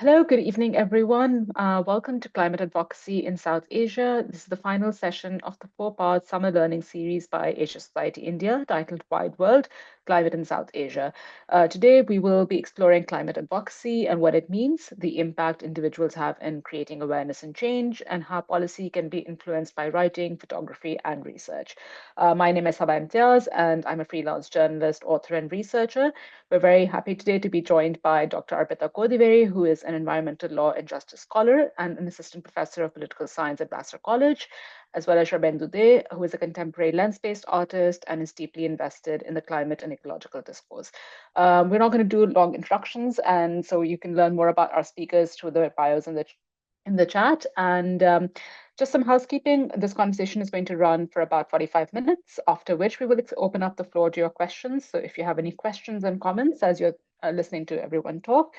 Hello, good evening, everyone. Welcome to Climate Advocacy in South Asia. This is the final session of the four-part summer learning series by Asia Society India titled Wide World, Climate in South Asia. Today, we will be exploring climate advocacy and what it means, the impact individuals have in creating awareness and change, and how policy can be influenced by writing, photography, and research. My name is Saba Imtiaz, and I'm a freelance journalist, author, and researcher. We're very happy today to be joined by Dr. Arpitha Kodiveri, who is an environmental law and justice scholar and an assistant professor of political science at Vassar College, as well as Sharbendu, who is a contemporary lens-based artist and is deeply invested in the climate and ecological discourse. We're not going to do long introductions, and so you can learn more about our speakers through the bios in the chat. And just some housekeeping. This conversation is going to run for about 45 minutes, after which we will open up the floor to your questions. So if you have any questions and comments as you're listening to everyone talk,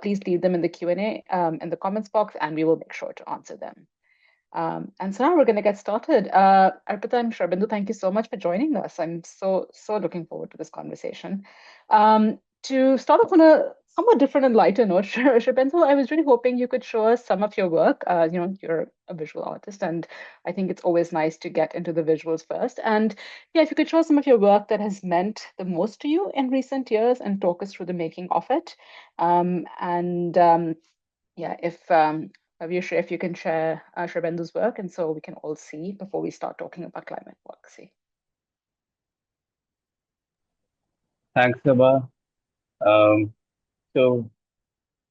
please leave them in the Q&A in the comments box, and we will make sure to answer them. And so now we're going to get started. Arpita and Sharbendu, thank you so much for joining us. I'm so looking forward to this conversation. To start off on a somewhat different and lighter note, Sharbendu, I was really hoping you could show us some of your work. You're a visual artist, and I think it's always nice to get into the visuals first. And yeah, if you could show us some of your work that has meant the most to you in recent years and talk us through the making of it. And yeah, if you can share Sharbendu's work, and so we can all see before we start talking about climate policy. Thanks, Saba. Um, so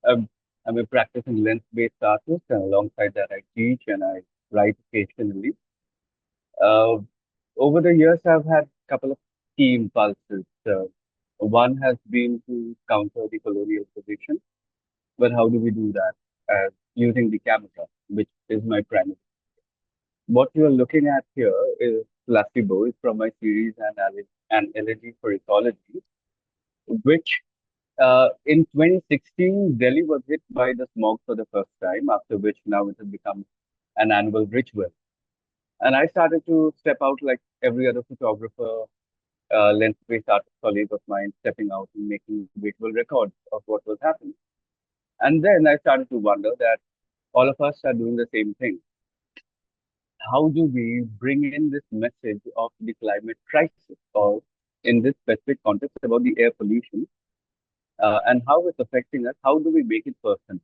I'm, I'm a practicing lens-based artist, and alongside that, I teach and I write occasionally. Uh, Over the years, I've had a couple of key impulses. One has been to counter the colonial position, but how do we do that? Using the camera, which is my primary. What you are looking at here is placebo, is from my series An Elegy for Ecology, which in 2016, Delhi was hit by the smog for the first time, after which now it has become an annual ritual. And I started to step out like every other photographer, lens-based artist colleague of mine, stepping out and making visual records of what was happening. And then I started to wonder that all of us are doing the same thing. How do we bring in this message of the climate crisis, or in this specific context about the air pollution, and how it's affecting us? How do we make it personal?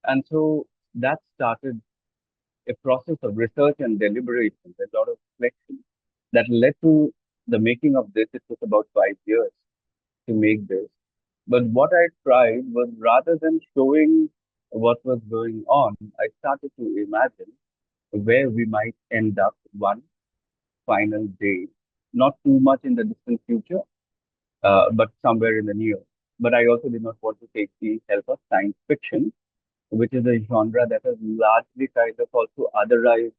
And so that started a process of research and deliberation, a lot of reflection that led to the making of this. It took about 5 years to make this. But what I tried was, rather than showing what was going on, I started to imagine where we might end up one final day, not too much in the distant future, but somewhere in the near. But I also did not want to take the help of science fiction, which is a genre that has largely kind of also otherized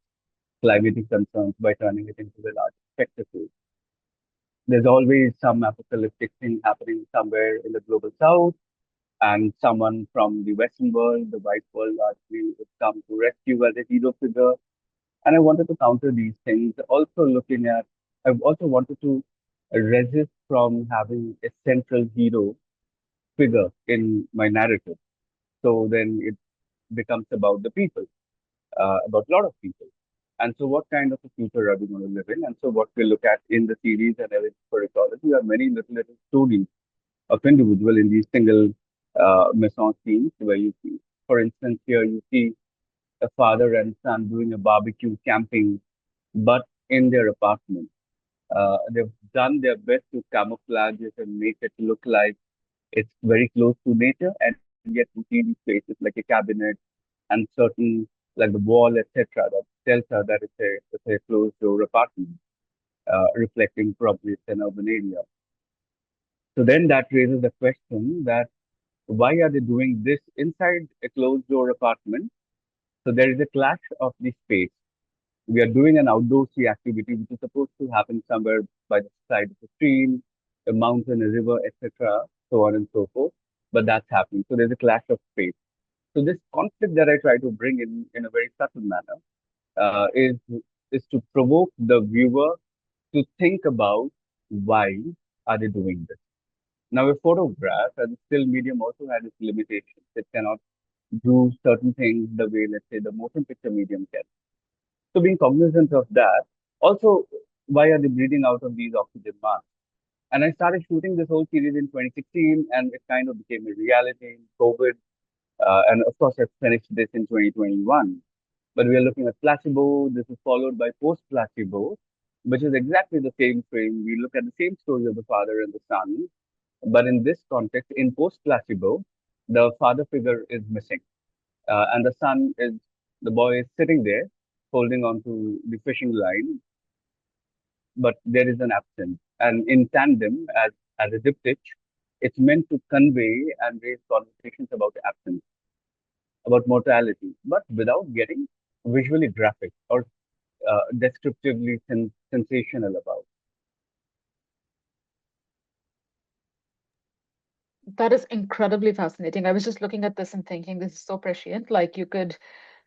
climatic concerns by turning it into a large spectacle. There's always some apocalyptic thing happening somewhere in the global south, and someone from the Western world, the white world, largely would come to rescue as a hero figure. And I wanted to counter these things. I also wanted to resist from having a central hero figure in my narrative. So then it becomes about the people, about a lot of people. And so, what kind of a future are we going to live in? And so, what we look at in the series and everything for ecology are many little stories of individual in these single maison scenes where you see, for instance, here you see a father and son doing a barbecue camping, but in their apartment. They've done their best to camouflage it and make it look like it's very close to nature, and yet we see these spaces like a cabinet and certain, like the wall, etc., that tells her that it's a closed door apartment, reflecting probably it's an urban area. So then that raises the question that why are they doing this inside a closed door apartment? So there is a clash of the space. We are doing an outdoorsy activity which is supposed to happen somewhere by the side of a stream, a mountain, a river, etc., so on and so forth. But that's happening. So there's a clash of space. So this conflict that I try to bring in a very subtle manner uh, is is to provoke the viewer to think about why are they doing this. Now, a photograph as a still medium also has its limitations. It cannot do certain things the way, let's say, the motion picture medium can. So being cognizant of that, also, why are they breathing out of these oxygen masks? And I started shooting this whole series in 2016, and it kind of became a reality in COVID. And of course, I finished this in 2021. But we are looking at placebo. This is followed by post placebo, which is exactly the same frame. We look at the same story of the father and the son. But in this context, in post placebo, the father figure is missing. And the son is, the boy is sitting there holding on to the fishing line, but there is an absence. And in tandem, as a diptych, it's meant to convey and raise conversations about absence, about mortality, but without getting visually graphic or descriptively sensational about. That is incredibly fascinating. I was just looking at this and thinking this is so prescient. Like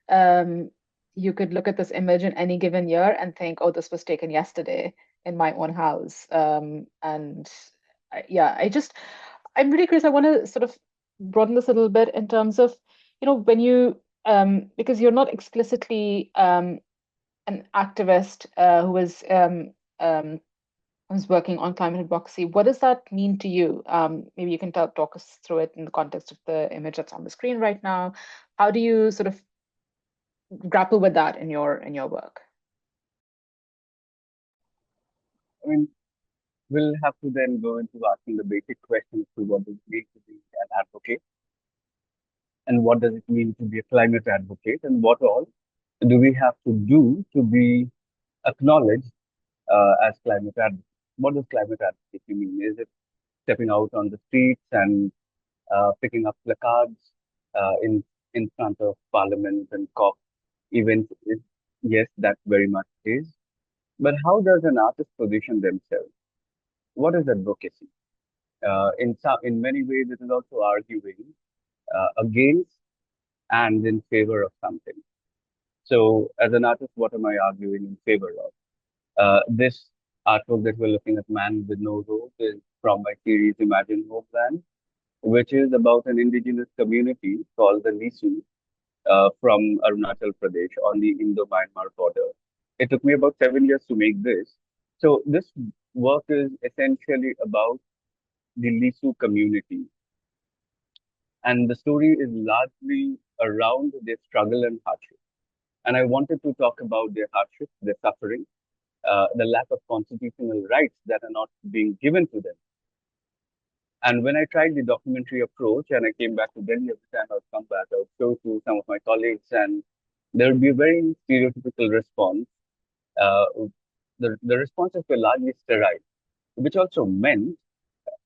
um you could look at this image in any given year and think, oh, this was taken yesterday in my own house. And yeah, I'm really curious. I want to sort of broaden this a little bit in terms of, when you because you're not explicitly an activist um who's working on climate advocacy. What does that mean to you? Maybe you can talk us through it in the context of the image that's on the screen right now. How do you sort of grapple with that in your work? I mean, we'll have to then go into asking the basic questions to what does it mean to be an advocate and what does it mean to be a climate advocate and what all do we have to do to be acknowledged as climate advocates. What does climate advocacy mean? Is it stepping out on the streets and picking up placards in front of Parliament and COP events? Yes, that very much is. But how does an artist position themselves? What is advocacy? In many ways, it is also arguing against and in favor of something. So, as an artist, what am I arguing in favor of? This artwork that we're looking at, Man with No Road, is from my series Imagine Homeland, which is about an indigenous community called the Lisu from Arunachal Pradesh on the Indo-Myanmar border. It took me about 7 years to make this. So this work is essentially about the Lisu community, and the story is largely around their struggle and hardship. And I wanted to talk about their hardship, their suffering, the lack of constitutional rights that are not being given to them. And when I tried the documentary approach and I came back to Delhi every time I would come back, I would show to some of my colleagues, and there would be a very stereotypical response. Uh, the responses were largely sterile, which also meant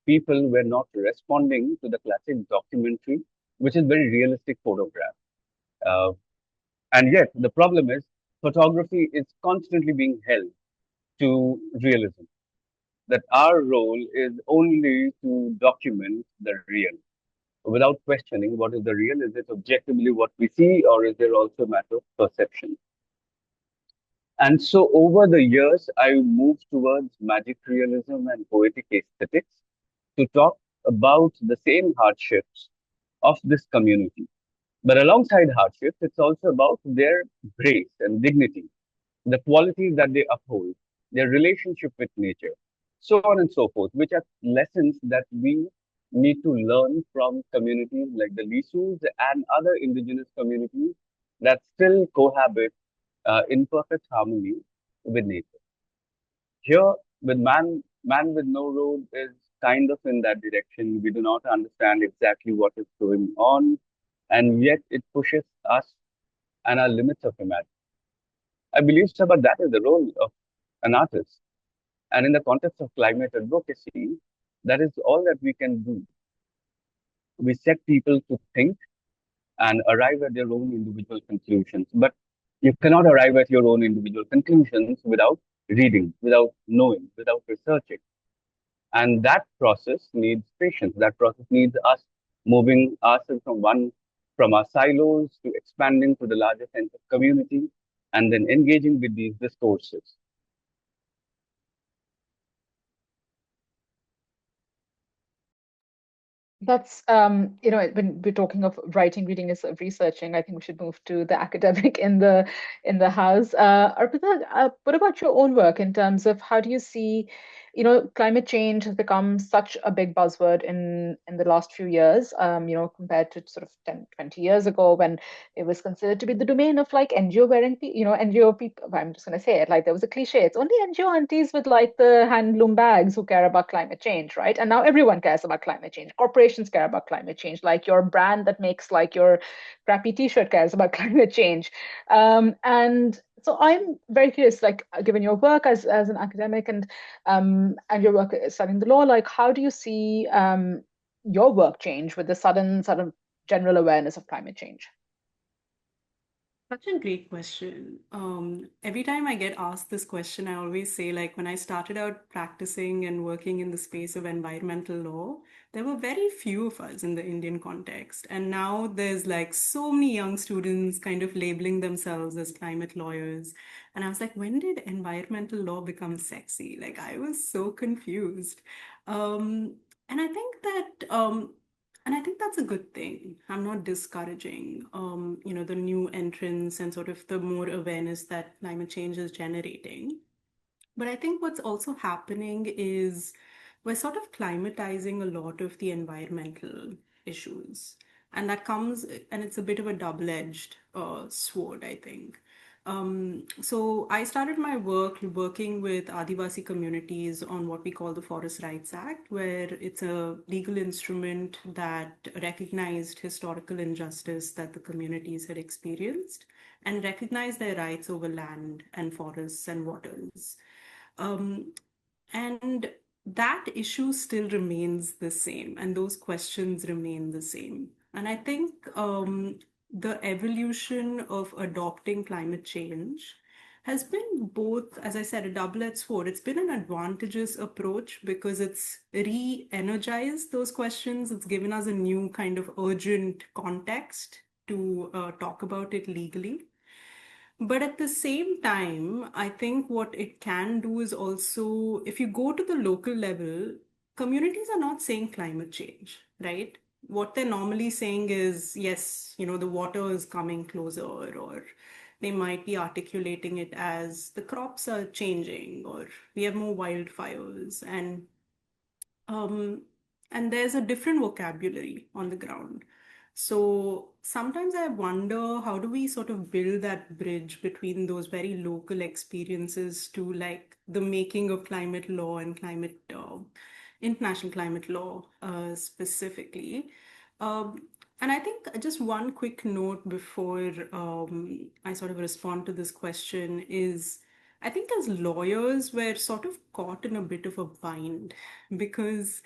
people were not responding to the classic documentary, which is very realistic photograph. Uh, and yet, the problem is photography is constantly being held to realism, that our role is only to document the real without questioning what is the real. Is it objectively what we see, or is there also a matter of perception? And so over the years, I moved towards magic realism and poetic aesthetics to talk about the same hardships of this community. But alongside hardships, it's also about their grace and dignity, the qualities that they uphold, their relationship with nature, so on and so forth, which are lessons that we need to learn from communities like the Lisus and other indigenous communities that still cohabit in perfect harmony with nature. Here, with Man with No Road is kind of in that direction. We do not understand exactly what is going on, and yet it pushes us and our limits of imagination. I believe, Saba, that is the role of an artist. And in the context of climate advocacy, that is all that we can do. We set people to think and arrive at their own individual conclusions. But you cannot arrive at your own individual conclusions without reading, without knowing, without researching. And that process needs patience. That process needs us moving ourselves from our silos to expanding to the larger sense of community and then engaging with these discourses. That's when we're talking of writing, reading is of researching, I think we should move to the academic in the house. Arpita, what about your own work in terms of how do you see, climate change has become such a big buzzword in the last few years, compared to sort of 10, 20 years ago when it was considered to be the domain of like NGO wearing, NGO people. I'm just going to say it like there was a cliche. It's only NGO aunties with like the handloom bags who care about climate change, right? And now everyone cares about climate change. Corporations care about climate change. Like your brand that makes like your crappy T-shirt cares about climate change. And so I'm very curious, like given your work as an academic and your work studying the law, like how do you see your work change with the sudden general awareness of climate change? Such a great question. Every time I get asked this question, I always say, like, when I started out practicing and working in the space of environmental law, there were very few of us in the Indian context. And now there's like so many young students kind of labeling themselves as climate lawyers. And I was like, when did environmental law become sexy? Like, I was so confused. Um, and I think that and I think that's a good thing. I'm not discouraging, the new entrants and sort of the more awareness that climate change is generating. But I think what's also happening is we're sort of climatizing a lot of the environmental issues. And that comes, and it's a bit of a double-edged sword, I think. So I started my work working with Adivasi communities on what we call the Forest Rights Act, where it's a legal instrument that recognized historical injustice that the communities had experienced and recognized their rights over land and forests and waters. Um, and that issue still remains the same, and those questions remain the same. And I think the evolution of adopting climate change has been both, as I said, a double-edged sword. It's been an advantageous approach because it's re-energized those questions. It's given us a new kind of urgent context to talk about it legally. But at the same time, I think what it can do is also, if you go to the local level, communities are not saying climate change, right? What they're normally saying is, yes, the water is coming closer, or they might be articulating it as the crops are changing, or we have more wildfires. Um, and there's a different vocabulary on the ground. So sometimes I wonder, how do we sort of build that bridge between those very local experiences to like the making of climate law and international climate law specifically. And I think just one quick note before I sort of respond to this question is I think as lawyers, we're sort of caught in a bit of a bind because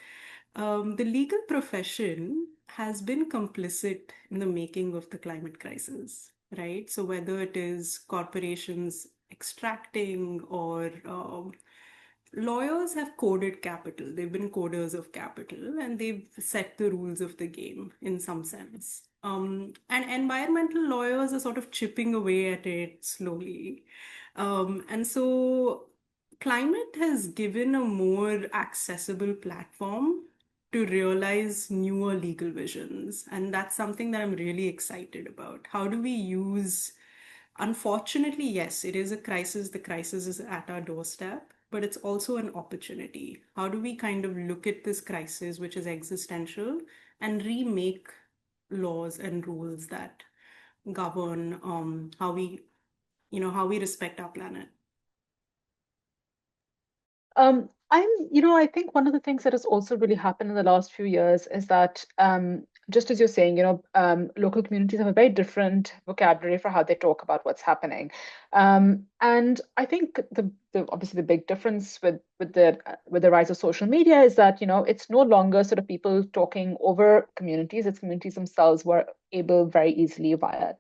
the legal profession has been complicit in the making of the climate crisis, right? So whether it is corporations extracting or lawyers have coded capital, they've been coders of capital, and they've set the rules of the game in some sense. And environmental lawyers are sort of chipping away at it slowly. And so climate has given a more accessible platform to realize newer legal visions. And that's something that I'm really excited about. How do we use, unfortunately, yes, it is a crisis. The crisis is at our doorstep, but it's also an opportunity. How do we kind of look at this crisis, which is existential, and remake laws and rules that govern how we respect our planet? I think one of the things that has also really happened in the last few years is that, just as you're saying, local communities have a very different vocabulary for how they talk about what's happening. And I think obviously the big difference with the rise of social media is that, it's no longer sort of people talking over communities, it's communities themselves were able very easily via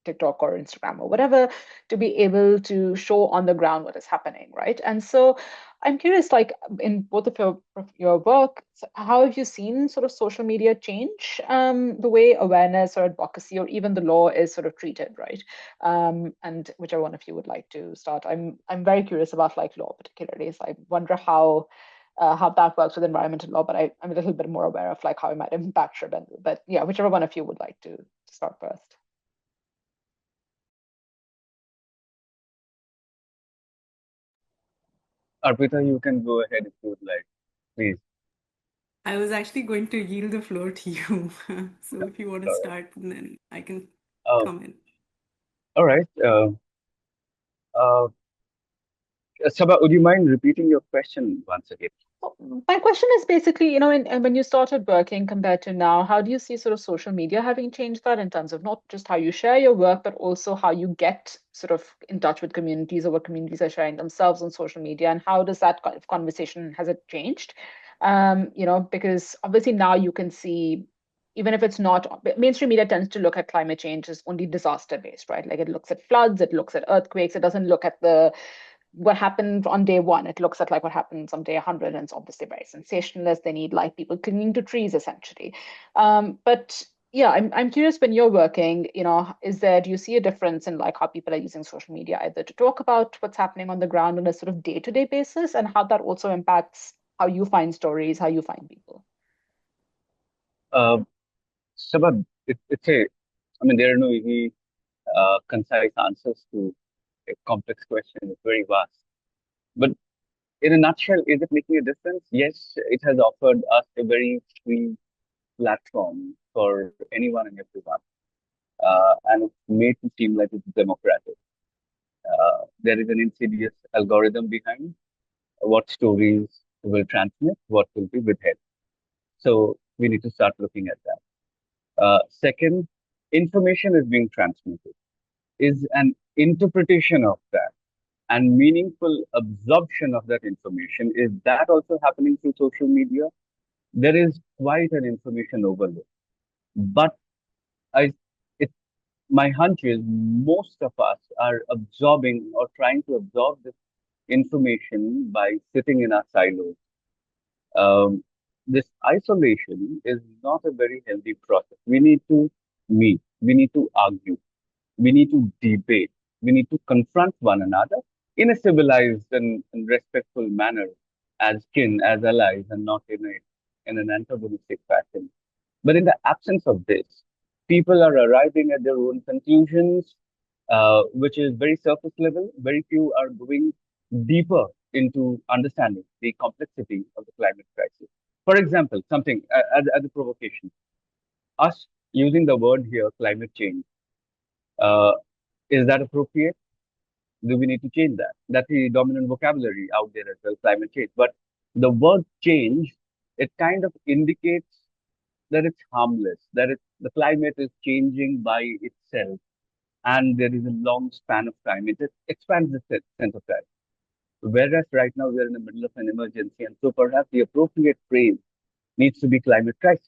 TikTok or Instagram or whatever to be able to show on the ground what is happening, right? And so I'm curious, like in both of your work, so how have you seen sort of social media change the way awareness or advocacy or even the law is sort of treated, right? And whichever one of you would like to start. I'm very curious about like law particularly. So I wonder how. how that works with environmental law, but I'm a little bit more aware of like how it might impact Sharbendu. But yeah, whichever one of you would like to start first. Arpita, you can go ahead if you would like, please. I was actually going to yield the floor to you. So if you want to All right. start, then I can Uh, come in. all right. Uh, Saba, would you mind repeating your question once again? Well, my question is basically, and when you started working compared to now, how do you see sort of social media having changed that in terms of not just how you share your work, but also how you get sort of in touch with communities or what communities are sharing themselves on social media, and how does that kind of conversation has it changed? Because obviously now you can see, even if it's not mainstream media tends to look at climate change as only disaster based, right? Like it looks at floods, it looks at earthquakes, it doesn't look at the what happened on day one. It looks at like what happens on day 100, and it's obviously very sensationalist. They need like people clinging to trees essentially. But yeah, I'm curious when you're working, do you see a difference in like how people are using social media either to talk about what's happening on the ground on a sort of day-to-day basis, and how that also impacts how you find stories, how you find people? Uh, Saba, I mean, there are no easy, concise answers to a complex question. It's very vast. But in a nutshell, is it making a difference? Yes, it has offered us a very free platform for anyone and everyone. And it's made to seem like it's democratic. There is an insidious algorithm behind what stories will transmit, what will be withheld. So we need to start looking at that. Second, information is being transmitted. Is an interpretation of that and meaningful absorption of that information, is that also happening through social media? There is quite an information overload. But I, it, my hunch is most of us are absorbing or trying to absorb this information by sitting in our silos. This isolation is not a very healthy process. We need to meet, we need to argue, we need to debate, we need to confront one another in a civilized and respectful manner as kin, as allies, and not in an antagonistic fashion. But in the absence of this, people are arriving at their own conclusions, which is very surface level. Very few are going deeper into understanding the complexity of the climate crisis. For example, something as a provocation, us using the word here, climate change, uh, is that appropriate? Do we need to change that? That's the dominant vocabulary out there as well, climate change. But the word change, it kind of indicates that it's harmless, that the climate is changing by itself, and there is a long span of time. It just expands the sense of time. Whereas right now we're in the middle of an emergency, and so perhaps the appropriate phrase needs to be climate crisis.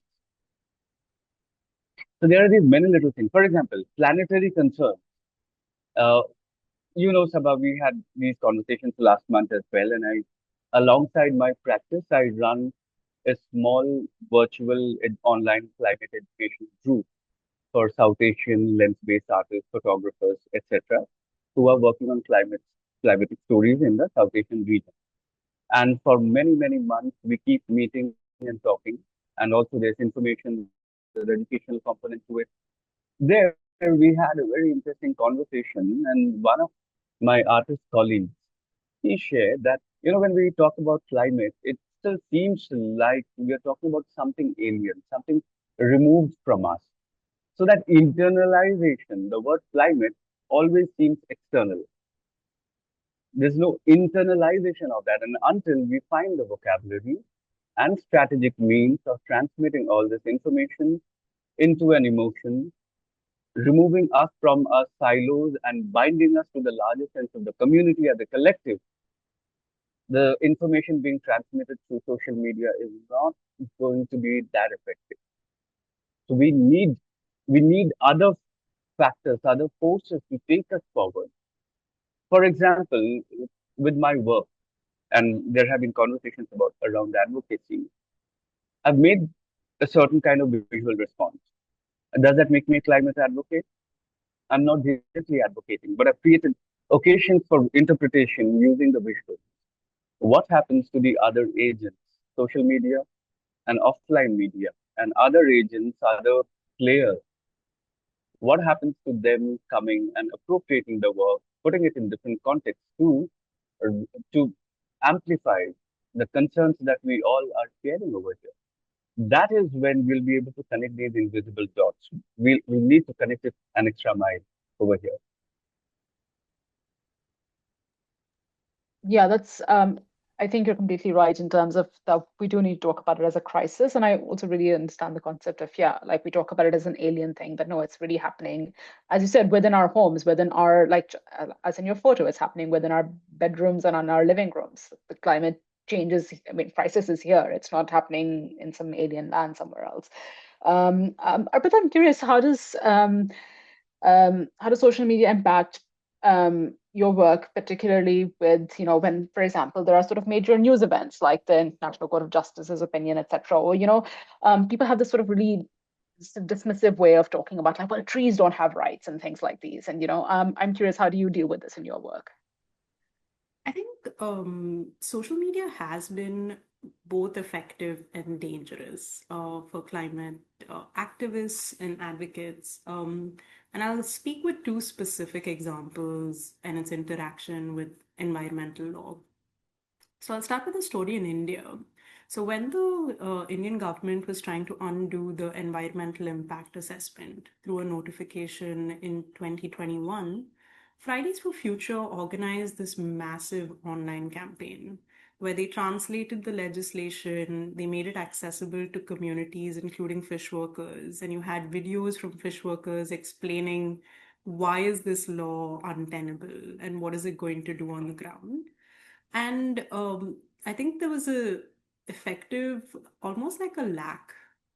So there are these many little things. For example, planetary concerns. Uh, Sabha, we had these conversations last month as well, and alongside my practice, I run a small virtual online climate education group for South Asian lens-based artists, photographers, etc., who are working on climatic stories in the South Asian region. And for many, many months, we keep meeting and talking. And also there's information, there's educational component to it. There, we had a very interesting conversation. And one of my artist colleagues, he shared that, when we talk about climate, it still seems like we are talking about something alien, something removed from us. So that internalization, the word climate always seems external. There's no internalization of that. And until we find the vocabulary and strategic means of transmitting all this information into an emotion, removing us from our silos and binding us to the larger sense of the community as a collective, the information being transmitted through social media is not going to be that effective. So we need other factors, other forces to take us forward. For example, with my work, and there have been conversations about around advocacy, I've made a certain kind of visual response. Does that make me a climate advocate? I'm not directly advocating, but I've created occasions for interpretation using the visual. What happens to the other agents, social media and offline media, and other agents, other players? What happens to them coming and appropriating the work, putting it in different contexts uh, to amplify the concerns that we all are sharing over here? That is when we'll be able to connect these invisible dots. We'll need to connect it an extra mile over here. Yeah, that's I think you're completely right in terms of that we do need to talk about it as a crisis. And I also really understand the concept of, yeah, like we talk about it as an alien thing, but no, it's really happening, as you said, within our homes, within our, like, as in your photo, it's happening within our bedrooms and on our living rooms. The climate changes, I mean, crisis is here. It's not happening in some alien land somewhere else. But I'm curious, how does social media impact your work, particularly with, when, for example, there are sort of major news events like the International Court of Justice's opinion, etc., or, people have this sort of really dismissive way of talking about, like, well, trees don't have rights and things like these. And, I'm curious, how do you deal with this in your work? I think social media has been both effective and dangerous for climate activists and advocates. And I'll speak with two specific examples and its interaction with environmental law. So I'll start with a story in India. So when the Indian government was trying to undo the environmental impact assessment through a notification in 2021, Fridays for Future organized this massive online campaign where they translated the legislation, they made it accessible to communities, including fish workers, and you had videos from fish workers explaining why is this law untenable and what is it going to do on the ground. And I think there was a effective, almost like a lack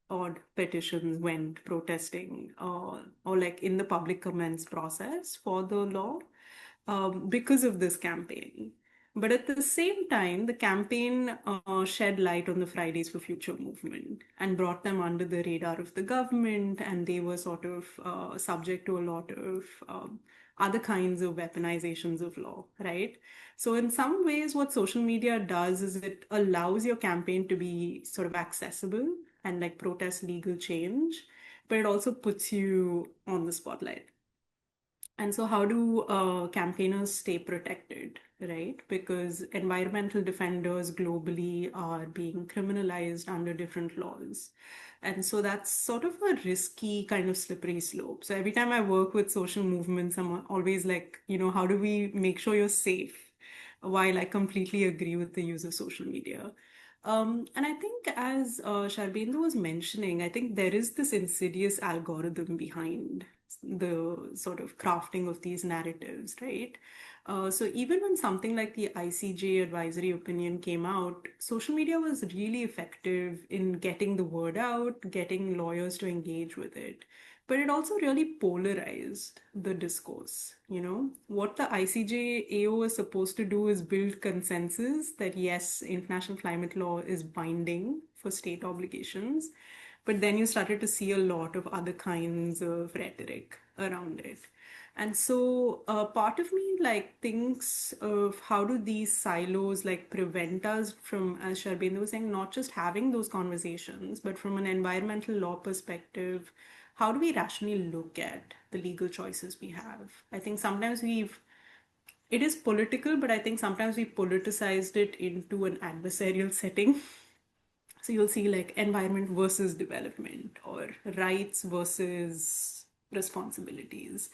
odd petitions went protesting or like in the public comments process for the law because of this campaign. But at the same time, the campaign shed light on the Fridays for Future movement and brought them under the radar of the government, and they were sort of subject to a lot of other kinds of weaponizations of law, right? So, in some ways, what social media does is it allows your campaign to be sort of accessible and like protest legal change, but it also puts you on the spotlight. And so, how do campaigners stay protected, right? Because environmental defenders globally are being criminalized under different laws. And so, that's sort of a risky kind of slippery slope. So, every time I work with social movements, I'm always like, how do we make sure you're safe? While I completely agree with the use of social media. And I think, as Sharbendu was mentioning, I think there is this insidious algorithm behind the sort of crafting of these narratives, right? So even when something like the ICJ advisory opinion came out, social media was really effective in getting the word out, getting lawyers to engage with it. But it also really polarized the discourse. What the ICJ AO is supposed to do is build consensus that yes, international climate law is binding for state obligations. But then you started to see a lot of other kinds of rhetoric around it. And so part of me like thinks of how do these silos like prevent us from, as Sharbendu was saying, not just having those conversations, but from an environmental law perspective, how do we rationally look at the legal choices we have? I think sometimes it is political, but I think sometimes we politicized it into an adversarial setting. So you'll see like environment versus development or rights versus responsibilities.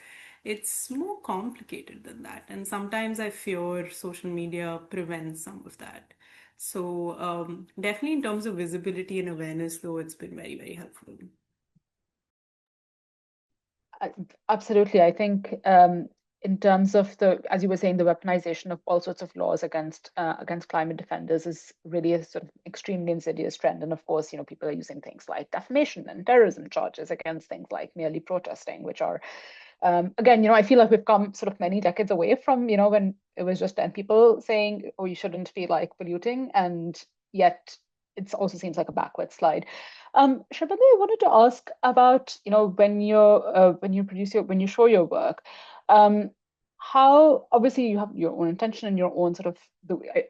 It's more complicated than that. And sometimes I fear social media prevents some of that. So definitely in terms of visibility and awareness, though, it's been very, very helpful. Uh, Absolutely. I think in terms of the, as you were saying, the weaponization of all sorts of laws against climate defenders is really a sort of extremely insidious trend. And of course, people are using things like defamation and terrorism charges against things like merely protesting, which are again, I feel like we've come sort of many decades away from, when it was just 10 people saying, oh, you shouldn't feel like polluting. And yet it also seems like a backward slide. Shabali, I wanted to ask about, when you show your work, um, how obviously you have your own intention and your own sort of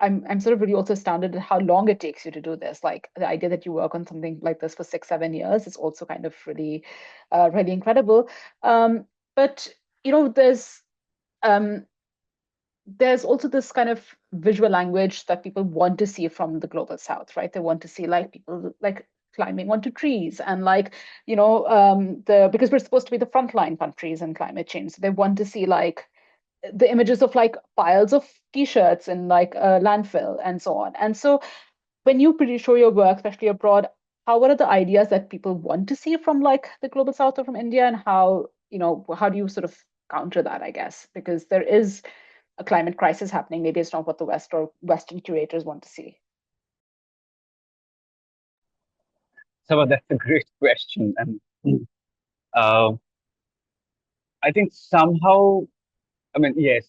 I'm sort of really also astounded at how long it takes you to do this. Like the idea that you work on something like this for 6, 7 years is also kind of really, really incredible. But um, there's also this kind of visual language that people want to see from the global south, right? They want to see like people like climbing onto trees and like the because we're supposed to be the frontline countries in climate change, so they want to see like the images of like piles of t-shirts in like a landfill and so on. And so when you pretty show your work, especially abroad, what are the ideas that people want to see from like the global south or from India, and how do you sort of counter that, I guess, because there is a climate crisis happening. Maybe it's not what the West or Western curators want to see. So that's a great question. And uh, I think somehow, I mean, yes,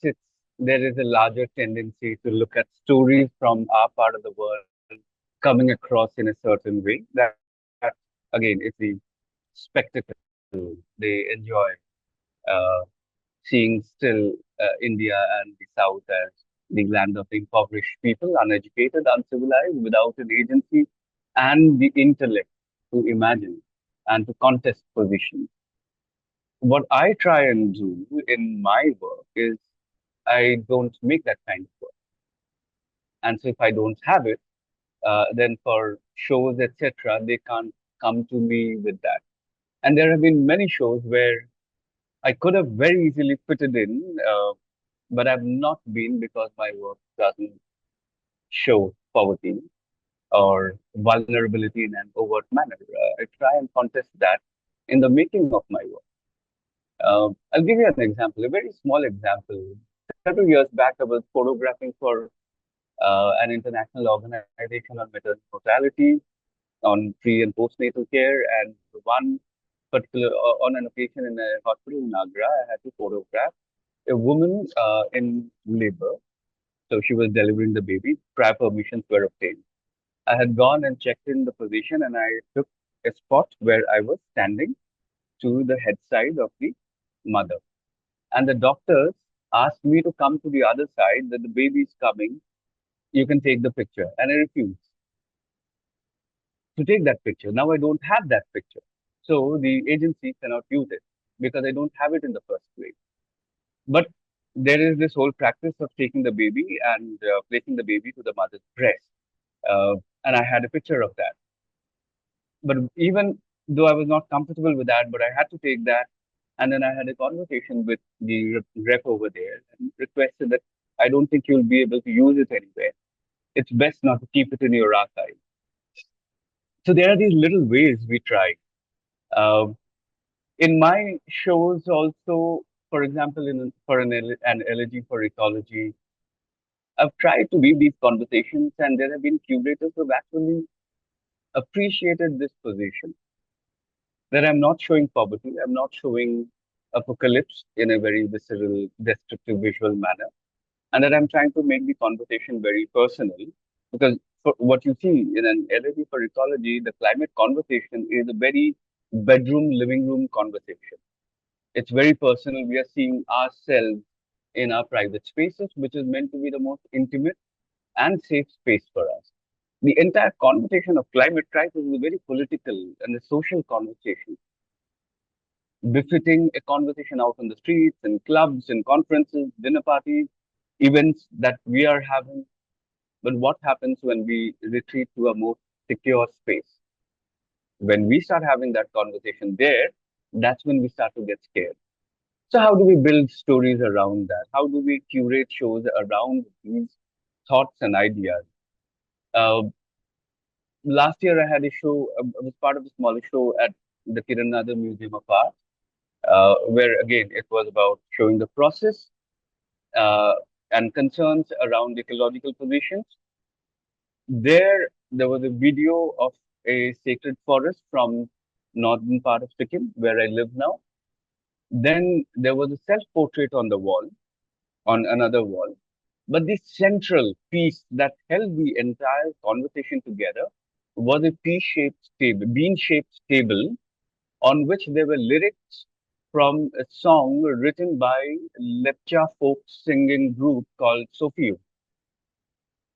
there is a larger tendency to look at stories from our part of the world coming across in a certain way. That again is the spectacle they enjoy. Uh, Seeing still India and the South as the land of impoverished people, uneducated, uncivilized, without an agency and the intellect to imagine and to contest positions. What I try and do in my work is I don't make that kind of work. And so if I don't have it, then for shows, etc., they can't come to me with that. And there have been many shows where I could have very easily fitted in, but I've not been because my work doesn't show poverty or vulnerability in an overt manner. I try and contest that in the making of my work. I'll give you an example, a very small example. Several years back, I was photographing for an international organization on maternal mortality, on pre and postnatal care, and one particular on an occasion in a hospital in Agra, I had to photograph a woman in labor. So she was delivering the baby. Prior permissions were obtained. I had gone and checked in the position, and I took a spot where I was standing to the head side of the mother. And the doctors asked me to come to the other side, that the baby is coming. You can take the picture. And I refused to take that picture. Now I don't have that picture. So the agency cannot use it because I don't have it in the first place. But there is this whole practice of taking the baby and placing the baby to the mother's breast. Uh, and I had a picture of that. But even though I was not comfortable with that, but I had to take that. And then I had a conversation with the rep over there and requested that I don't think you'll be able to use it anywhere. It's best not to keep it in your archive. So there are these little ways we try. Uh, in my shows also, for example, for an elegy for ecology, I've tried to lead these conversations, and there have been curators who have actually appreciated this position that I'm not showing poverty, I'm not showing apocalypse in a very visceral, destructive visual manner, and that I'm trying to make the conversation very personal. Because for what you see in an elegy for ecology, the climate conversation is a very bedroom, living room conversation. It's very personal. We are seeing ourselves in our private spaces, which is meant to be the most intimate and safe space for us. The entire conversation of climate crisis is a very political and a social conversation, befitting a conversation out on the streets, in clubs, in conferences, dinner parties, events that we are having. But what happens when we retreat to a more secure space? When we start having that conversation there, that's when we start to get scared. So, how do we build stories around that? How do we curate shows around these thoughts and ideas? Uh, Last year, I had a show, I was part of a smaller show at the Kiranada Museum of Art, where again it was about showing the process uh, and concerns around ecological positions. There was a video of a sacred forest from northern part of Sikkim, where I live now. Then there was a self-portrait on the wall, on another wall. But the central piece that held the entire conversation together was a bean-shaped table on which there were lyrics from a song written by Lepcha folk singing group called Sophio.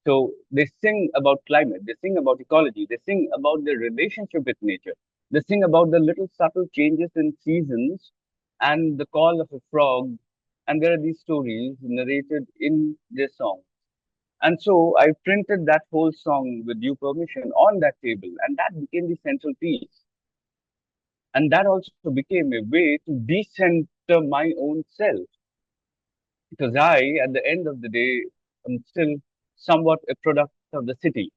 So they sing about climate, they sing about ecology, they sing about their relationship with nature, they sing about the little subtle changes in seasons and the call of a frog. And there are these stories narrated in their song. And so I printed that whole song with due permission on that table, and that became the central piece. And that also became a way to decenter my own self, because I, at the end of the day, am still somewhat a product of the city,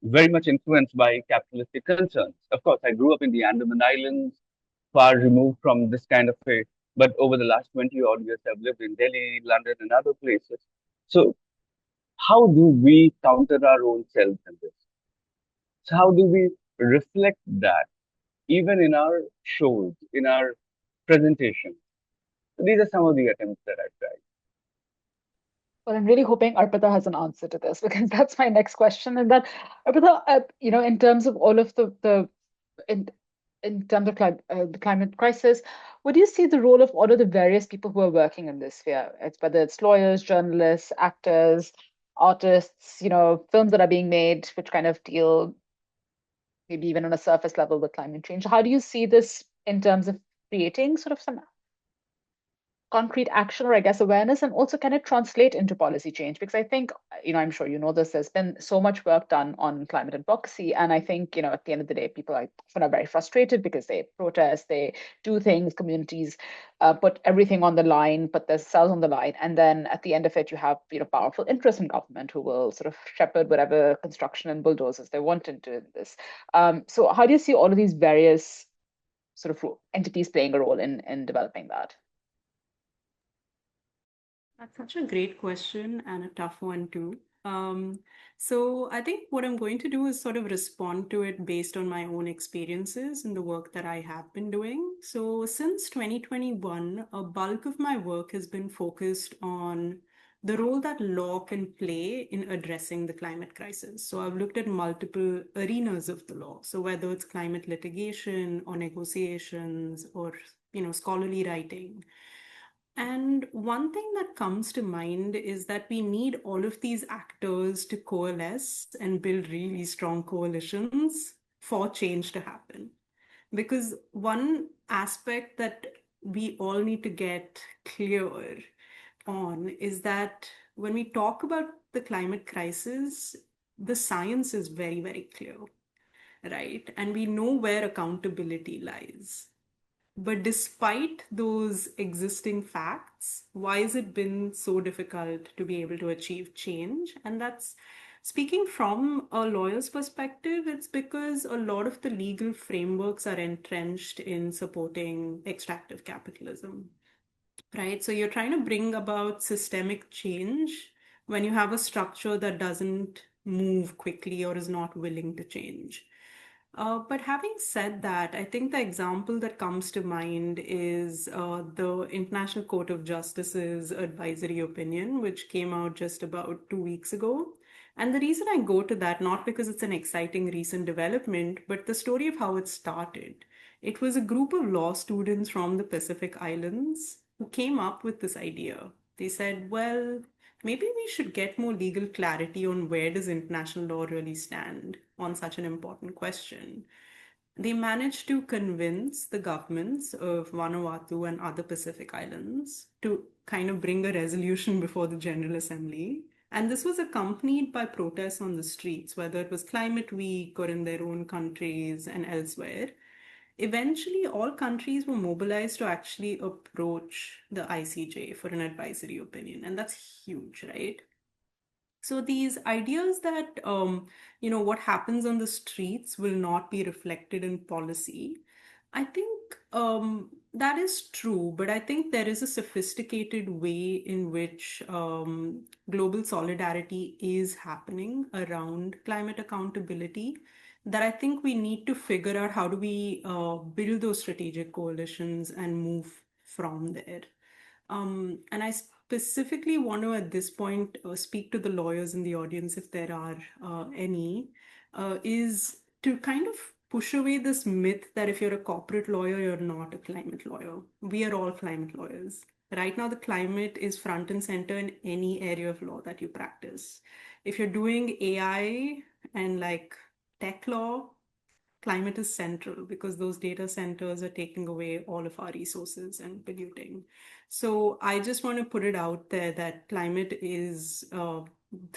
very much influenced by capitalistic concerns. Of course, I grew up in the Andaman Islands, far removed from this kind of a, but over the last 20 odd years, I've lived in Delhi, London, and other places. So, how do we counter our own selves in this? So, how do we reflect that even in our shows, in our presentations? So these are some of the attempts that I've tried. Well, I'm really hoping Arpita has an answer to this because that's my next question. And that, Arpita, in terms of all of in, in terms of the climate crisis, what do you see the role of all of the various people who are working in this sphere? Whether it's lawyers, journalists, actors, artists, films that are being made, which kind of deal maybe even on a surface level with climate change. How do you see this in terms of creating sort of some concrete action or I guess awareness, and also can it translate into policy change? Because I think, I'm sure you know this, there's been so much work done on climate advocacy. And I think, at the end of the day, people are often are very frustrated because they protest, they do things, communities put everything on the line, put themselves on the line. And then at the end of it, you have, powerful interests in government who will sort of shepherd whatever construction and bulldozers they want into this. So how do you see all of these various sort of entities playing a role in developing that? That's such a great question and a tough one too. So I think what I'm going to do is sort of respond to it based on my own experiences and the work that I have been doing. So since 2021, a bulk of my work has been focused on the role that law can play in addressing the climate crisis. So I've looked at multiple arenas of the law. So whether it's climate litigation or negotiations or, scholarly writing. And one thing that comes to mind is that we need all of these actors to coalesce and build really strong coalitions for change to happen. Because one aspect that we all need to get clear on is that when we talk about the climate crisis, the science is very, very clear, right? And we know where accountability lies. But despite those existing facts, why has it been so difficult to be able to achieve change? And that's speaking from a lawyer's perspective, it's because a lot of the legal frameworks are entrenched in supporting extractive capitalism, right? So you're trying to bring about systemic change when you have a structure that doesn't move quickly or is not willing to change. But having said that, I think the example that comes to mind is the International Court of Justice's advisory opinion, which came out just about 2 weeks ago. And the reason I go to that, not because it's an exciting recent development, but the story of how it started. It was a group of law students from the Pacific Islands who came up with this idea. They said, well, maybe we should get more legal clarity on where does international law really stand on such an important question. They managed to convince the governments of Vanuatu and other Pacific islands to kind of bring a resolution before the General Assembly. And this was accompanied by protests on the streets, whether it was Climate Week or in their own countries and elsewhere. Eventually, all countries were mobilized to actually approach the ICJ for an advisory opinion. And that's huge, right? So these ideas that what happens on the streets will not be reflected in policy, I think that is true, but I think there is a sophisticated way in which global solidarity is happening around climate accountability that I think we need to figure out how do we build those strategic coalitions and move from there. And I specifically want to, at this point, speak to the lawyers in the audience, if there are any, is to kind of push away this myth that if you're a corporate lawyer, you're not a climate lawyer. We are all climate lawyers. Right now, the climate is front and center in any area of law that you practice. If you're doing AI and like tech law, climate is central because those data centers are taking away all of our resources and polluting. So I just want to put it out there that climate is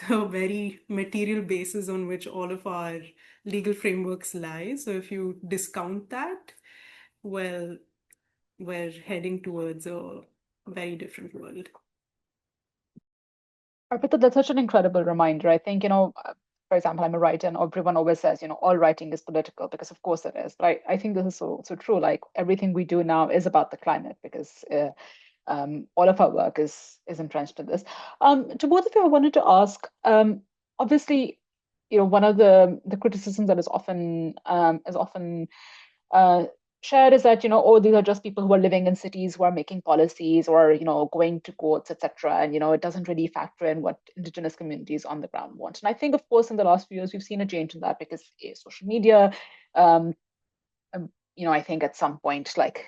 the very material basis on which all of our legal frameworks lie. So if you discount that, well, we're heading towards a very different world. Arpita, that's such an incredible reminder. I think, for example, I'm a writer and everyone always says, all writing is political because of course it is. But I think this is so true. Like everything we do now is about the climate because all of our work is entrenched in this. To both of you, I wanted to ask, obviously, one of the criticisms that is often uh, shared is that oh, these are just people who are living in cities who are making policies or going to courts, etc. And it doesn't really factor in what indigenous communities on the ground want. And I think, of course, in the last few years we've seen a change in that because social media. Um, I think at some point, like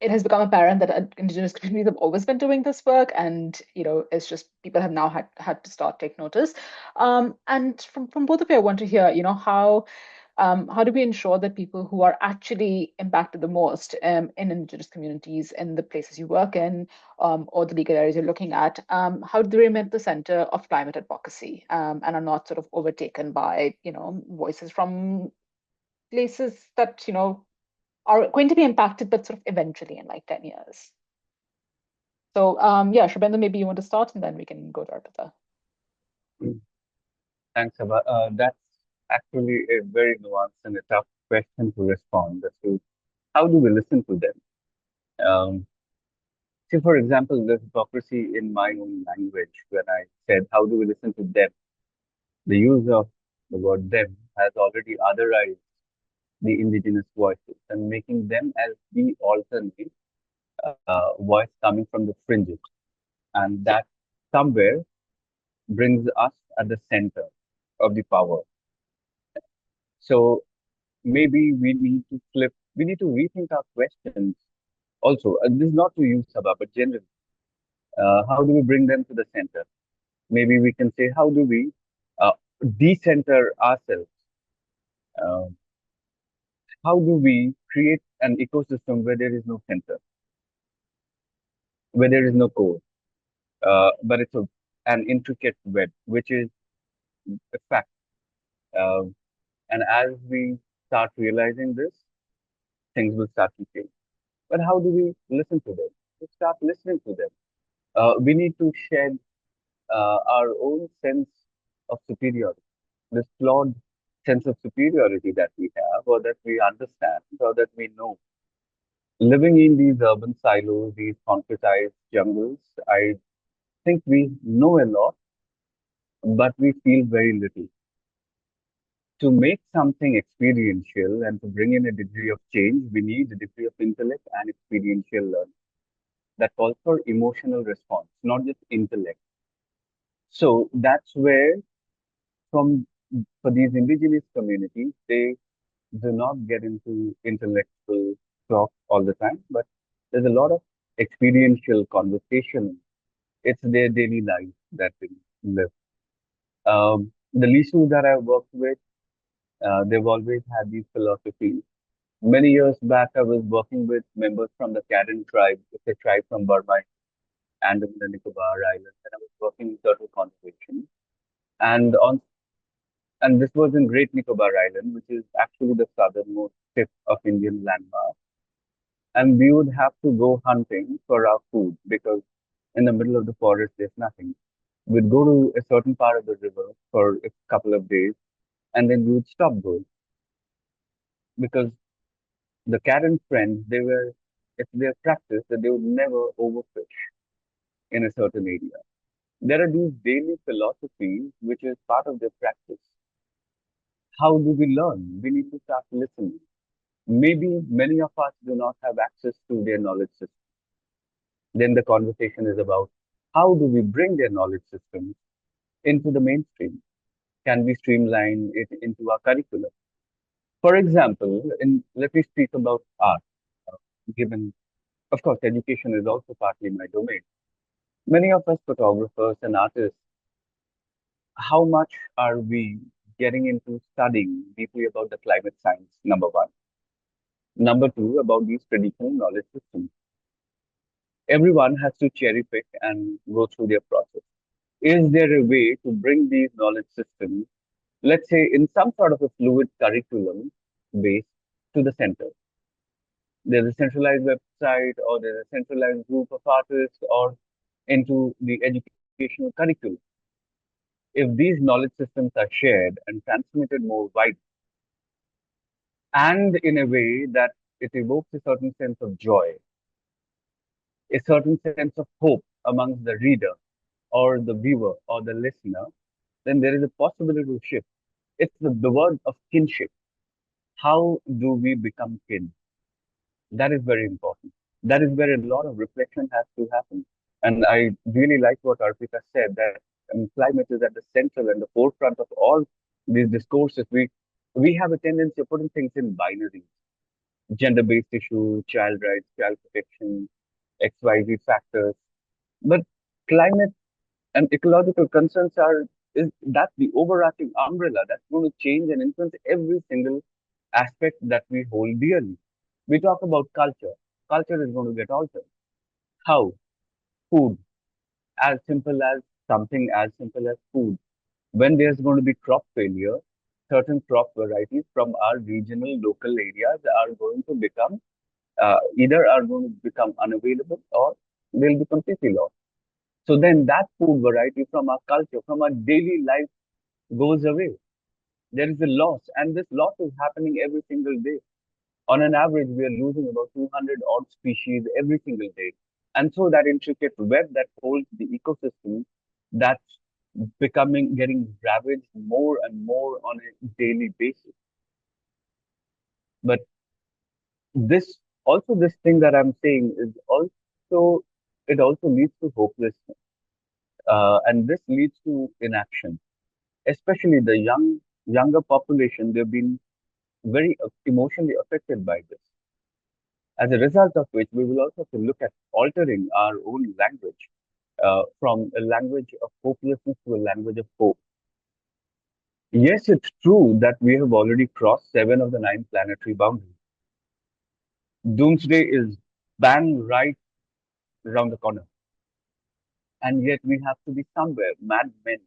it has become apparent that indigenous communities have always been doing this work, and it's just people have now had to start take notice. And from both of you, I want to hear, how do we ensure that people who are actually impacted the most in indigenous communities, in the places you work in, or the legal areas you're looking at, how do they remain at the center of climate advocacy and are not sort of overtaken by, voices from places that, are going to be impacted, but sort of eventually in like 10 years? So, yeah, Sharbendu, maybe you want to start and then we can go to Arpita. Thanks, Saba. That's actually a very nuanced and a tough question to respond as to how do we listen to them. See, for example, there's hypocrisy in my own language when I said, how do we listen to them? The use of the word them has already otherized the indigenous voices and making them as the alternate voice coming from the fringes. And that somewhere brings us at the center of the power. So maybe we need to rethink our questions also. This is not to use Saba, but generally, how do we bring them to the center? Maybe we can say, how do we uh, decenter ourselves? Uh, how do we create an ecosystem where there is no center, where there is no core, but it's an intricate web, which is a fact. Uh, and as we start realizing this, things will start to change. But how do we listen to them? We start listening to them. We need to shed our own sense of superiority, this flawed sense of superiority that we have, or that we understand, or that we know. Living in these urban silos, these concretized jungles, I think we know a lot, but we feel very little. To make something experiential and to bring in a degree of change, we need a degree of intellect and experiential learning. That calls for emotional response, not just intellect. So that's where, from for these indigenous communities, they do not get into intellectual talk all the time, but there's a lot of experiential conversation. It's their daily life that they live. The Lisu that I worked with, they've always had these philosophies. Many years back, I was working with members from the Karen tribe. It's a tribe from Burma, Andaman and Nicobar Islands, and I was working in turtle conservation. And on and this was in Great Nicobar Island, which is actually the southernmost tip of Indian landmass. And we would have to go hunting for our food because in the middle of the forest there's nothing. We'd go to a certain part of the river for a couple of days, and then we would stop going because the Karen friends, it's their practice that they would never overfish in a certain area. There are these daily philosophies which is part of their practice. How do we learn? We need to start listening. Maybe many of us do not have access to their knowledge system. Then the conversation is about how do we bring their knowledge systems into the mainstream? Can we streamline it into our curriculum? For example, let me speak about art. Uh, Given, of course, education is also partly my domain. Many of us photographers and artists, how much are we getting into studying deeply about the climate science? Number one. Number two, about these traditional knowledge systems. Everyone has to cherry pick and go through their process. Is there a way to bring these knowledge systems, let's say, in some sort of a fluid curriculum base to the center? There's a centralized website, or there's a centralized group of artists, or into the educational curriculum. If these knowledge systems are shared and transmitted more widely, and in a way that it evokes a certain sense of joy, a certain sense of hope amongst the reader or the viewer or the listener, then there is a possibility to shift. It's the word of kinship. How do we become kin? That is very important. That is where a lot of reflection has to happen. And I really like what Arpita said, that climate is at the central and the forefront of all these discourses. We have a tendency of putting things in binaries: gender-based issues, child rights, child protection, XYZ factors. But climate and ecological concerns are is that's the overarching umbrella that's going to change and influence every single aspect that we hold dearly. We talk about culture. Culture is going to get altered. How? Food. As simple as something as simple as food. When there's going to be crop failure, certain crop varieties from our regional local areas are going to become either are going to become unavailable or they'll be completely lost. So then that food variety from our culture, from our daily life goes away. There is a loss, and this loss is happening every single day. On an average, we are losing about 200 odd species every single day. And so that intricate web that holds the ecosystem, that's getting ravaged more and more on a daily basis. But this thing that I'm saying is also, it also leads to hopelessness. And this leads to inaction, especially the younger population. They've been very emotionally affected by this. As a result of which, we will also have to look at altering our own language from a language of hopelessness to a language of hope. Yes, it's true that we have already crossed seven of the nine planetary boundaries. Doomsday is bang right around the corner, and yet we have to be somewhere, mad men.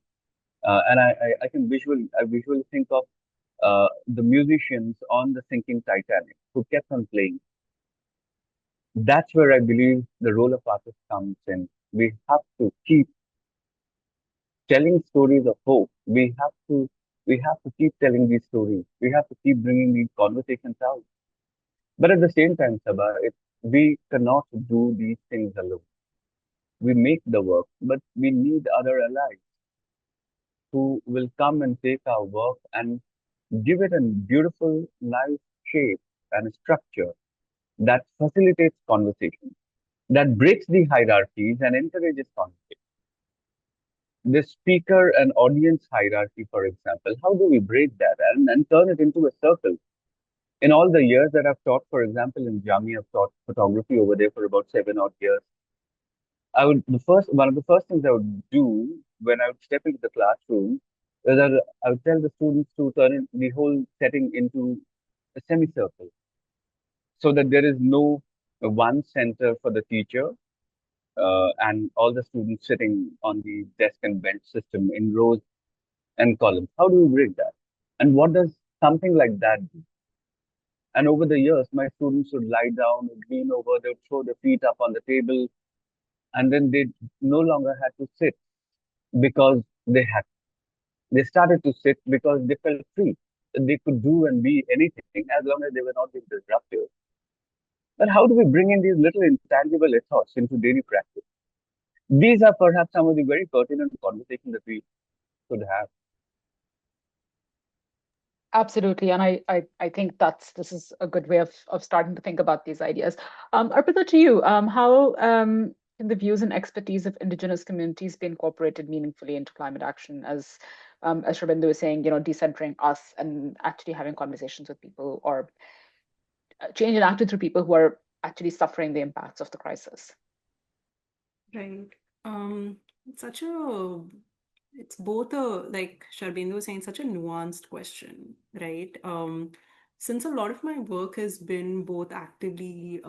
And I can visually think of the musicians on the sinking Titanic who kept on playing. That's where I believe the role of artist comes in. We have to keep telling stories of hope. We have to keep telling these stories. We have to keep bringing these conversations out. But at the same time, Saba, we cannot do these things alone. We make the work, but we need other allies who will come and take our work and give it a beautiful, nice shape and structure that facilitates conversation, that breaks the hierarchies and encourages conversation. The speaker and audience hierarchy, for example, how do we break that and turn it into a circle? In all the years that I've taught, for example, in Jamia, I've taught photography over there for about 7 odd years. One of the first things I would do when I would step into the classroom is that I would tell the students to turn the whole setting into a semicircle so that there is no one center for the teacher and all the students sitting on the desk and bench system in rows and columns. How do you break that? And what does something like that do? And over the years, my students would lie down, would lean over, they would throw their feet up on the table, and then they no longer had to sit because they had. They started to sit because they felt free. They could do and be anything as long as they were not being disruptive. But how do we bring in these little intangible ethos into daily practice? These are perhaps some of the very pertinent conversations that we should have. Absolutely, and I think this is a good way of starting to think about these ideas. Arpita, to you, how can the views and expertise of indigenous communities be incorporated meaningfully into climate action? As as Sharbendu was saying, decentering us and actually having conversations with people, or change enacted through people who are actually suffering the impacts of the crisis. Right. It's such a, it's both a, like Sharbendu was saying, such a nuanced question, right? Since a lot of my work has been both actively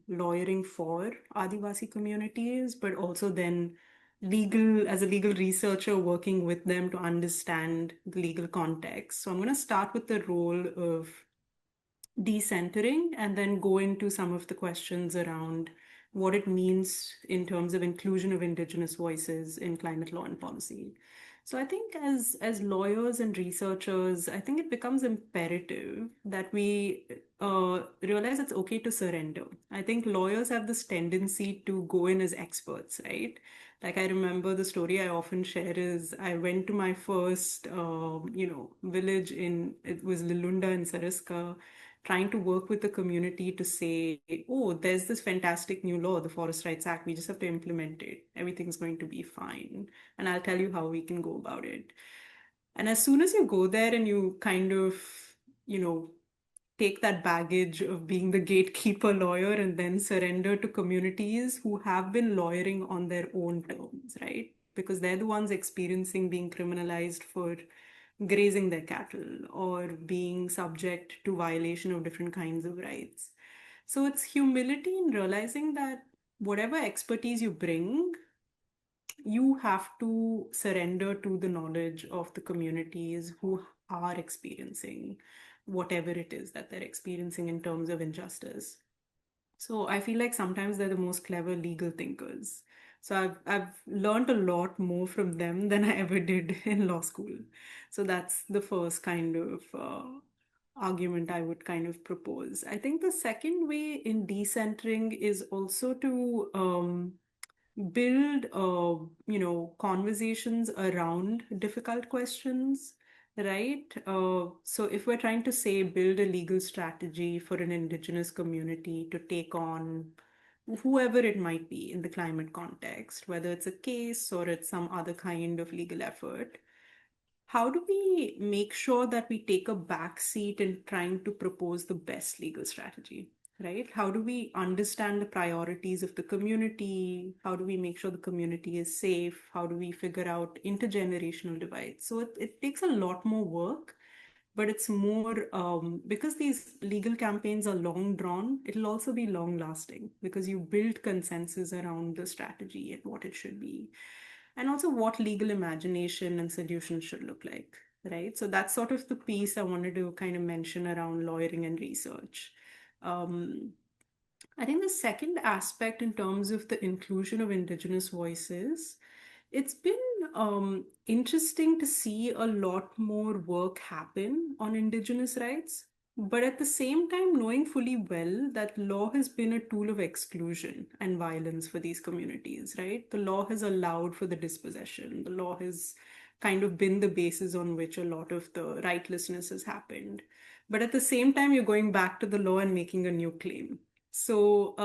lawyering for Adivasi communities, but also then as a legal researcher, working with them to understand the legal context. So I'm going to start with the role of decentering and then go into some of the questions around what it means in terms of inclusion of Indigenous voices in climate law and policy. So I think as lawyers and researchers, I think it becomes imperative that we realize it's okay to surrender. I think lawyers have this tendency to go in as experts, right? Like I remember the story I often share is I went to my first, village it was Lilunda in Sariska, trying to work with the community to say, oh, there's this fantastic new law, the Forest Rights Act. We just have to implement it. Everything's going to be fine. And I'll tell you how we can go about it. And as soon as you go there and you kind of, you know, take that baggage of being the gatekeeper lawyer and then surrender to communities who have been lawyering on their own terms, right? Because they're the ones experiencing being criminalized for grazing their cattle or being subject to violation of different kinds of rights. So it's humility in realizing that whatever expertise you bring, you have to surrender to the knowledge of the communities who are experiencing whatever it is that they're experiencing in terms of injustice. So I feel like sometimes they're the most clever legal thinkers. So I've learned a lot more from them than I ever did in law school. So that's the first kind of argument I would kind of propose. I think the second way in decentering is also to build conversations around difficult questions, right? So if we're trying to say build a legal strategy for an indigenous community to take on whoever it might be in the climate context, whether it's a case or it's some other kind of legal effort, how do we make sure that we take a back seat in trying to propose the best legal strategy, right? How do we understand the priorities of the community? How do we make sure the community is safe? How do we figure out intergenerational divides? So it takes a lot more work, but it's more because these legal campaigns are long drawn, it'll also be long lasting because you build consensus around the strategy and what it should be, and also what legal imagination and solutions should look like, right? So that's sort of the piece I wanted to kind of mention around lawyering and research. Um, I think the second aspect in terms of the inclusion of Indigenous voices, it's been interesting to see a lot more work happen on Indigenous rights, but at the same time, knowing fully well that law has been a tool of exclusion and violence for these communities, right? The law has allowed for the dispossession, the law has kind of been the basis on which a lot of the rightlessness has happened. But at the same time, you're going back to the law and making a new claim. So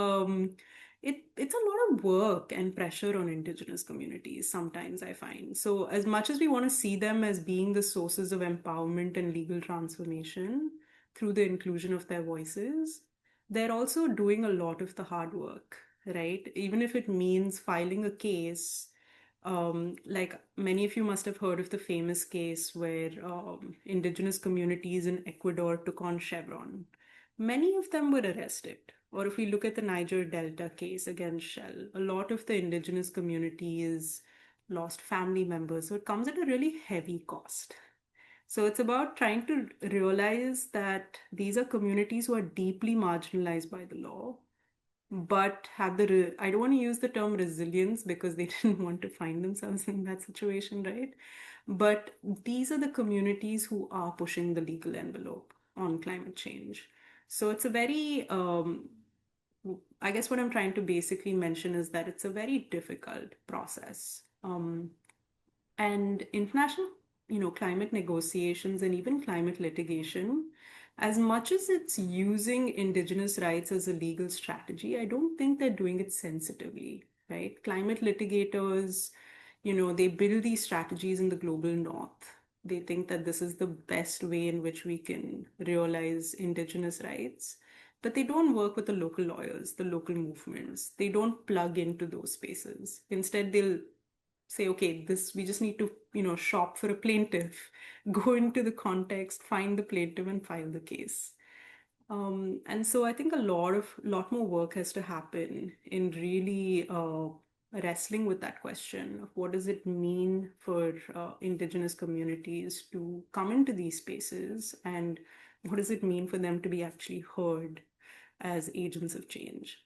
it's a lot of work and pressure on Indigenous communities sometimes, I find. So as much as we want to see them as being the sources of empowerment and legal transformation through the inclusion of their voices, they're also doing a lot of the hard work, right? Even if it means filing a case. Like many of you must have heard of the famous case where indigenous communities in Ecuador took on Chevron. Many of them were arrested. Or if we look at the Niger Delta case against Shell, a lot of the indigenous communities lost family members. So it comes at a really heavy cost. So it's about trying to realize that these are communities who are deeply marginalized by the law, but have I don't want to use the term resilience because they didn't want to find themselves in that situation, right? But these are the communities who are pushing the legal envelope on climate change. So it's a very, I guess what I'm trying to basically mention is that it's a very difficult process. And international, climate negotiations and even climate litigation, as much as it's using indigenous rights as a legal strategy, I don't think they're doing it sensitively, right? Climate litigators, they build these strategies in the global north, They think that this is the best way in which we can realize Indigenous rights. But they don't work with the local lawyers, the local movements. They don't plug into those spaces. Instead, they'll say, okay, this we just need to, shop for a plaintiff, go into the context, find the plaintiff, and file the case. And so I think a lot more work has to happen in really wrestling with that question of what does it mean for Indigenous communities to come into these spaces, and what does it mean for them to be actually heard as agents of change.